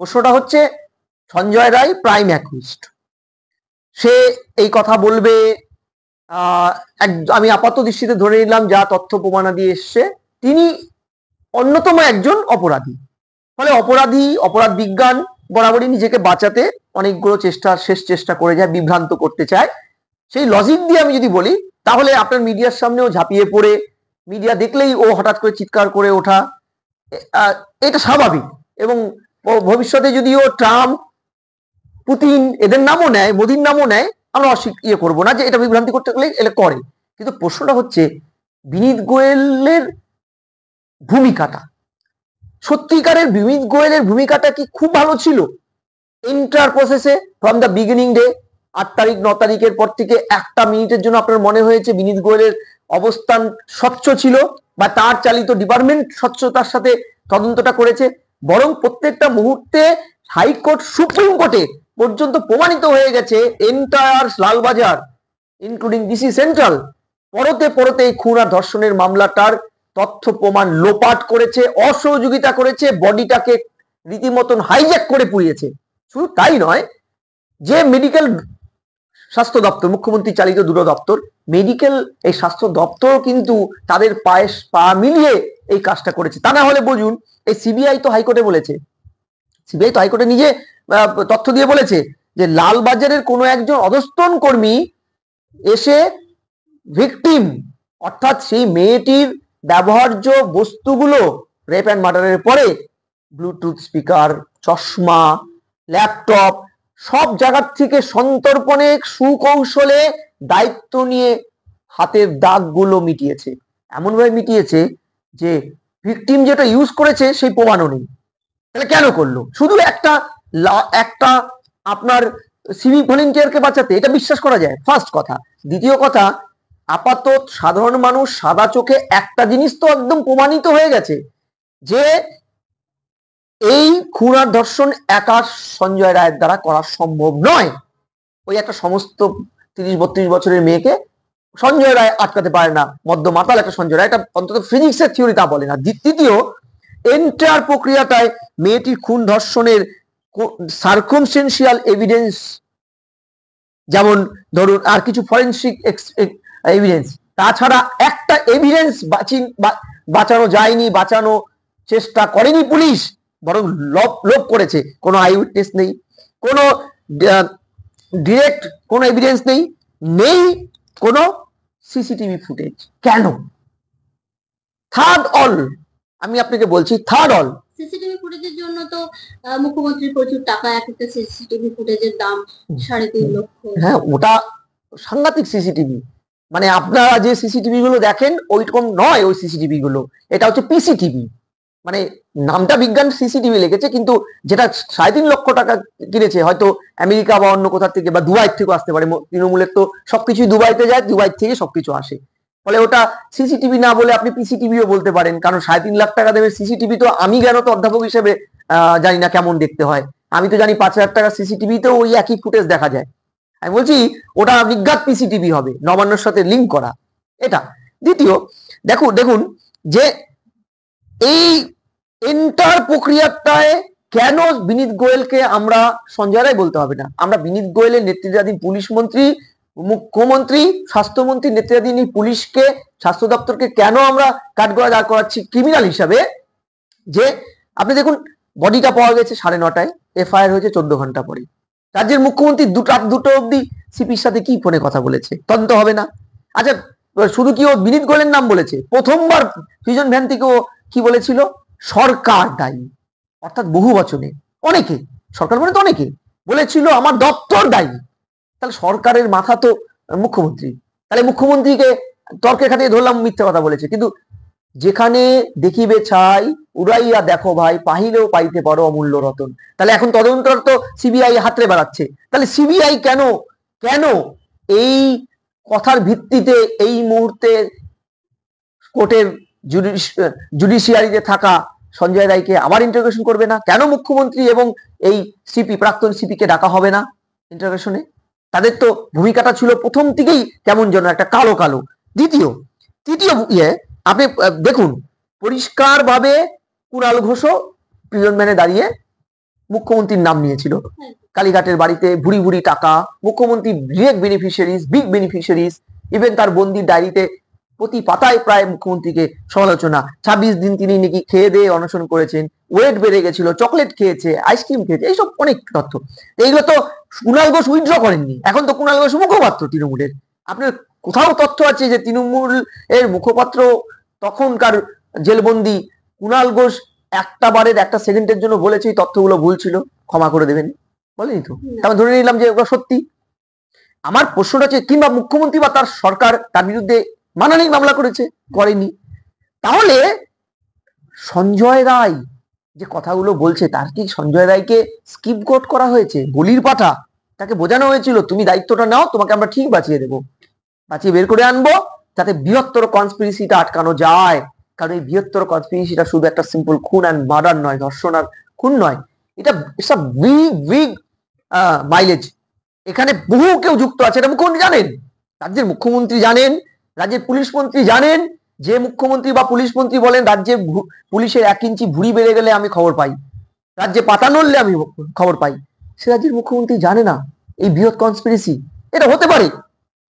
প্রশ্নটা হচ্ছে Sanjay Roy prime accused, সে এই কথা বলবে। আমি আপাত দৃষ্টিতে ধরে নিলাম যা তথ্য প্রমাণাদি এসছে, তিনি অন্যতম একজন অপরাধী। ফলে অপরাধ বিজ্ঞান বরাবরই নিজেকে বাঁচাতে অনেকগুলো শেষ চেষ্টা করে যায়, বিভ্রান্ত করতে চায়। সেই লজিক দিয়ে আমি যদি বলি, তাহলে আপনার মিডিয়ার সামনেও ঝাঁপিয়ে পড়ে মিডিয়া দেখলেই ও হঠাৎ করে চিৎকার করে ওঠা, এটা স্বাভাবিক। এবং ভবিষ্যতে যদিও ট্রাম্প, পুতিন এদের নামও নেয়, মোদির নামও নেয়, আমরা করবো না যে এটা বিভ্রান্তি করতে গেলে এটা করে। কিন্তু প্রশ্নটা হচ্ছে বিনীত গোয়েলের ভূমিকাটা, সত্যিকারের বিনীত গোয়েলের ভূমিকাটা কি খুব ভালো ছিল? এন্টার প্রসেসে ফ্রম দ্য বিগিনিং ডে, 8 তারিখ 9 তারিখের পর থেকে একটা মিনিটের জন্য আপনার মনে হয়েছে বিনীত গোয়েলের অবস্থান স্বচ্ছ ছিল, বা তার চালিত ডিপার্টমেন্ট স্বচ্ছতার সাথে তদন্তটা করেছে? বরং প্রত্যেকটা মুহূর্তে হাইকোর্ট, সুপ্রিম কোর্টে পর্যন্ত প্রমাণিত হয়ে গেছে entire Lalbazar including DC central পরতে পরতে এই খুন আর ধর্ষণের মামলাটার তথ্য প্রমাণ লোপাট করেছে, অসহযোগিতা করেছে, বডিটাকে রীতিমতন হাইজ্যাক করে পুড়িয়েছে। শুধু তাই নয়, যে মেডিকেল স্বাস্থ্য দপ্তর, মুখ্যমন্ত্রী চালিত দুটো দপ্তর, মেডিকেল এই স্বাস্থ্য দপ্তর কিন্তু তাদের পা মিলিয়ে এই কাজটা করেছে। তা না হলে বুঝুন, এই সিবিআই তো হাইকোর্টে বলেছে, সিবিআই তো হাইকোর্টে নিজে তথ্য দিয়ে বলেছে যে লালবাজারের কোনো একজন অধস্তন কর্মী এসে ভিকটিম, অর্থাৎ সেই মেয়েটির ব্যবহার্য বস্তুগুলো রেপ অ্যান্ড মার্ডারের পরে ব্লুটুথ স্পিকার, চশমা, ল্যাপটপ সব জায়গার থেকে সন্তর্পণে সুকৌশলে দায়িত্ব নিয়ে হাতের দাগগুলো মিটিয়েছে। এমনভাবে মিটিয়েছে যে ভিকটিম যেটা ইউজ করেছে সেই প্রমাণও নেই। তাহলে কেন করলো? শুধু একটা আপনার সিভিক ভলেন্টিয়ারকে বাঁচাতে, এটা বিশ্বাস করা যায় ফার্স্ট কথা। দ্বিতীয় কথা, আপাতত সাধারণ মানুষ সাদা চোখে একটা জিনিস তো একদম প্রমাণিত হয়ে গেছে যে এই খুন আর ধর্ষণ একা সঞ্জয় রায়ের দ্বারা করা সম্ভব নয়। ওই একটা সমস্ত 30-32 বছরের মেয়েকে সঞ্জয় রায় আটকাতে পারে না, মদ্য মাতাল একটা সঞ্জয় রায়, এটা অন্তত ফিজিক্সের থিওরি তা বলে না। তৃতীয়, এন্টার প্রক্রিয়াটায় মেয়েটির খুন ধর্ষণের সার্কামস্টেন্সিয়াল এভিডেন্স, যেমন ধরুন আর কিছু ফরেনসিক এভিডেন্স, তাছাড়া একটা এভিডেন্স বাঁচানো যায়নি, বাঁচানো চেষ্টা করেনি পুলিশ, বরং লোভ করেছে। কোনো আই উইটনেস নেই, কোনো ডিরেক্ট কোনো এভিডেন্স নেই, কোনো সিসিটিভি ফুটেজ। কেন? থার্ড অল, আমি আপনাকে বলছি, থার্ড অল, সিসিটিভি ফুটেজের জন্য তো মুখ্যমন্ত্রী প্রচুর টাকা, একটা সিসিটিভি ফুটেজের দাম 3.5 লক্ষ। হ্যাঁ, ওটা সাংঘাতিক সিসিটিভি। মানে আপনারা যে সিসিটিভি গুলো দেখেন ওইরকম নয় ওই সিসিটিভি গুলো, এটা হচ্ছে পিসিটিভি। মানে নামটা বিজ্ঞান সিসিটিভি লিখেছে, কিন্তু যেটা 3.5 লক্ষ টাকা কিনেছে, হয়তো আমেরিকা বা অন্য কোথা থেকে বা দুবাই থেকে আসতে পারে। তৃণমূলের তো সবকিছুই দুবাইতে যায়, দুবাই থেকে সবকিছু আসে। ফলে ওটা সিসিটিভি না বলে আপনি পিসিটিভিও বলতে পারেন, কারণ 3.5 লাখ টাকা দেবে সিসিটিভি। তো আমি জ্ঞানত অধ্যাপক হিসেবে জানি না কেমন দেখতে হয়, আমি তো জানি 5,000 টাকা সিসিটিভিতেও ওই একই ফুটেজ দেখা যায়। আমি বলছি ওটা বিজ্ঞাত পিসিটিভি হবে, নবান্নর সাথে লিঙ্ক করা। এটা দ্বিতীয়। দেখুন যে এই এন্টার প্রক্রিয়াটায় কেন বিনীত গোয়েলকে আমরা সঞ্জয় রায় বলতে হবে না, আমরা বিনীত গোয়েলের নেতৃত্বাধীন পুলিশ মন্ত্রী, মুখ্যমন্ত্রী, স্বাস্থ্যমন্ত্রী নেতৃত্বাধীন পুলিশকে, স্বাস্থ্য দপ্তরকে কেন আমরা কাঠগড়ায় দাঁড় করাচ্ছি ক্রিমিনাল হিসাবে? যে আপনি দেখুন, বডিটা পাওয়া গেছে 9:30টায়, এফআইআর হয়েছে 14 ঘন্টা পরে। রাজ্যের মুখ্যমন্ত্রী রাত 2টো অব্দি সিপির সাথে কি ফোনে কথা বলেছে? তদন্ত হবে না? আচ্ছা, শুধু কি ও বিনীত গোয়েলের নাম বলেছে? প্রথমবার ফিউশন ভ্যান থেকে ও কি বলেছিল? সরকার দায়ী, অর্থাৎ বহু বচনে। অনেকে, সরকার মানে তো অনেকে বলেছিল আমার দপ্তর দায়ী। তাহলে সরকারের মাথা তো মুখ্যমন্ত্রী, তাহলে মুখ্যমন্ত্রীকে তর্কের খাতিরে ধরলাম মিথ্যে কথা বলেছে। কিন্তু যেখানে দেখিবে ছাই উড়াইয়া দেখো ভাই, পাহিলেও পাইতে পারো অমূল্য রতন। তাহলে এখন তদন্তর তো সিবিআই হাতরে বেড়াচ্ছে। তাহলে সিবিআই কেন এই কথার ভিত্তিতে এই মুহূর্তে কোর্টের জুডিশিয়ারিতে থাকা সঞ্জয় রায়কে আবার ইন্টারোগেশন করবে না? কেন মুখ্যমন্ত্রী এবং এই সিপি, প্রাক্তন সিপিকে ডাকা হবে না ইন্টারোগেশনে? তাদের তো ভূমিকাটা ছিল প্রথম থেকেই কেমন যেন একটা কালো কালো। তৃতীয় আপনি দেখুন, পরিষ্কার ভাবে কুণাল ঘোষও প্রিজন ভ্যানে দাঁড়িয়ে মুখ্যমন্ত্রীর নাম নিয়েছিল হ্যাঁ। কালীঘাটের বাড়িতে ভুড়ি ভুড়ি টাকা, মুখ্যমন্ত্রী direct beneficiaries, big beneficiaries. Even তার বন্দির ডায়েরিতে প্রতি পাতায় প্রায় মুখ্যমন্ত্রীকে সমালোচনা। 26 দিন তিনি নাকি খেয়ে দিয়ে অনশন করেছেন, ওয়েট বেড়ে গেছিল, চকলেট খেয়েছে, আইসক্রিম খেয়েছে, এইসব অনেক তথ্য। এইগুলো তো কুণাল ঘোষ উইথড্র করেননি, এখন তো কুণাল ঘোষ মুখপাত্র তৃণমূলের। আপনার কোথাও তথ্য আছে যে তৃণমূল এর মুখপাত্র তখনকার জেলবন্দি কুণাল ঘোষ একটা বারের একটা সেকেন্ডের জন্য বলেছে এই তথ্যগুলো ভুল ছিল, ক্ষমা করে দেবেন? বলেনি তো। তারপর ধরে নিলাম যে ওগুলো সত্যি। আমার প্রশ্নটা হচ্ছে, কিংবা মুখ্যমন্ত্রী বা তার সরকার তার বিরুদ্ধে মানহানি মামলা করেছে, করেনি, তাহলে সঞ্জয় রায় যে কথাগুলো বলছে তার কি সঞ্জয় রায়কে স্কিপগোট করা হয়েছে, বলির পাঠা? তাকে বোঝানো হয়েছিল তুমি দায়িত্বটা নাও, তোমাকে আমরা ঠিক বাঁচিয়ে দেবো, বাঁচিয়ে বের করে আনবো, যাতে বৃহত্তর কনস্পিরেসিটা আটকানো যায়। কারণ এই বৃহত্তর কনস্পিরেসিটা শুধু একটা সিম্পল খুন অ্যান্ড মার্ডার নয়, ধর্ষণ আর খুন নয়, এটা it's a big big mileage. এখানে বহু কেউ যুক্ত আছে, এটা মুখ্যমন্ত্রী জানেন, রাজ্যের মুখ্যমন্ত্রী জানেন, রাজ্যের পুলিশ মন্ত্রী জানেন। যে মুখ্যমন্ত্রী বা পুলিশ মন্ত্রী বলেন রাজ্যে পুলিশের 1 ইঞ্চি ভুঁড়ি বেড়ে গেলে আমি খবর পাই, রাজ্যে পাতা নড়লে আমি খবর পাই, সে রাজ্যের মুখ্যমন্ত্রী জানে না এই বৃহৎ কনস্পিরেসি? এটা হতে পারে